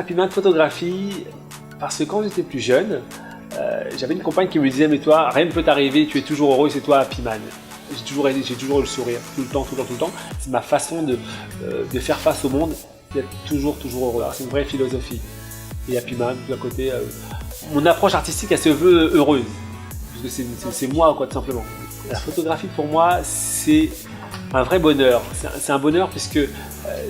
Happy Man Photographie parce que quand j'étais plus jeune, j'avais une compagne qui me disait « Mais toi, rien ne peut t'arriver, tu es toujours heureux, c'est toi Happy Man ». J'ai toujours eu le sourire, tout le temps. C'est ma façon de faire face au monde, d'être toujours heureux. C'est une vraie philosophie. Et Happy Man, tout à côté, mon approche artistique, elle se veut heureuse. Parce que c'est moi, quoi, tout simplement. La photographie, pour moi, c'est un vrai bonheur. C'est un bonheur puisque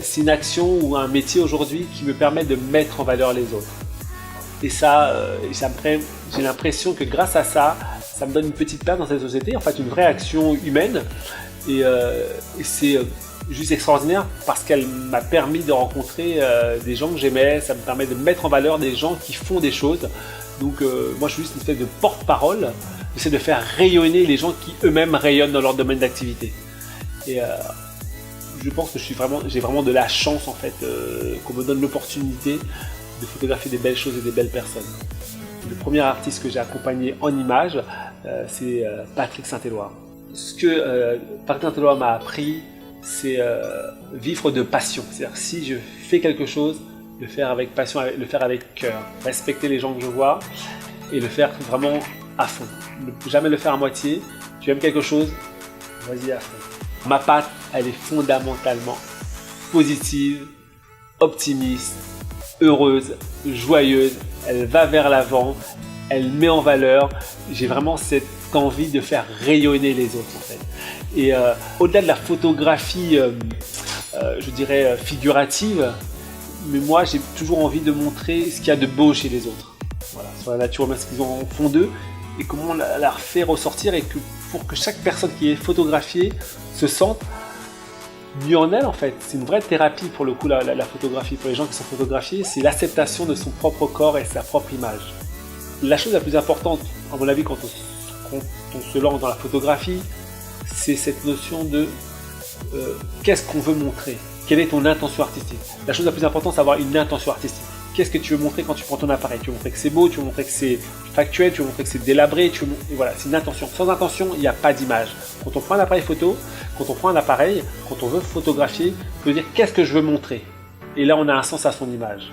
c'est une action ou un métier aujourd'hui qui me permet de mettre en valeur les autres. Et ça, j'ai l'impression que grâce à ça, ça me donne une petite place dans cette société, en fait une vraie action humaine. Et c'est juste extraordinaire parce qu'elle m'a permis de rencontrer des gens que j'aimais, ça me permet de mettre en valeur des gens qui font des choses. Donc moi je suis juste une espèce de porte-parole, j'essaie de faire rayonner les gens qui eux-mêmes rayonnent dans leur domaine d'activité. Et je pense que j'ai vraiment de la chance en fait, qu'on me donne l'opportunité de photographier des belles choses et des belles personnes. Le premier artiste que j'ai accompagné en images, c'est Patrick Saint-Éloi. Ce que Patrick Saint-Éloi m'a appris, c'est vivre de passion. C'est-à-dire si je fais quelque chose, le faire avec passion, le faire avec cœur, respecter les gens que je vois et le faire vraiment à fond. Ne jamais le faire à moitié. Tu aimes quelque chose, vas-y à fond. Ma patte, elle est fondamentalement positive, optimiste, heureuse, joyeuse, elle va vers l'avant, elle met en valeur. J'ai vraiment cette envie de faire rayonner les autres en fait. Et au-delà de la photographie, je dirais figurative, mais moi j'ai toujours envie de montrer ce qu'il y a de beau chez les autres. Voilà, sur la nature humaine, ce qu'ils ont au fond d'eux et comment on la refait ressortir et pour que chaque personne qui est photographiée se sente mieux en elle en fait. C'est une vraie thérapie pour le coup la photographie, pour les gens qui sont photographiés, c'est l'acceptation de son propre corps et sa propre image. La chose la plus importante, à mon avis, quand on se lance dans la photographie, c'est cette notion de qu'est-ce qu'on veut montrer, quelle est ton intention artistique. La chose la plus importante, c'est d'avoir une intention artistique. Qu'est-ce que tu veux montrer quand tu prends ton appareil? Tu veux montrer que c'est beau, tu veux montrer que c'est factuel, tu veux montrer que c'est délabré, et voilà, c'est une intention. Sans intention, il n'y a pas d'image. Quand on prend un appareil photo, quand on prend un appareil, quand on veut photographier, on peut dire qu'est-ce que je veux montrer. Et là, on a un sens à son image.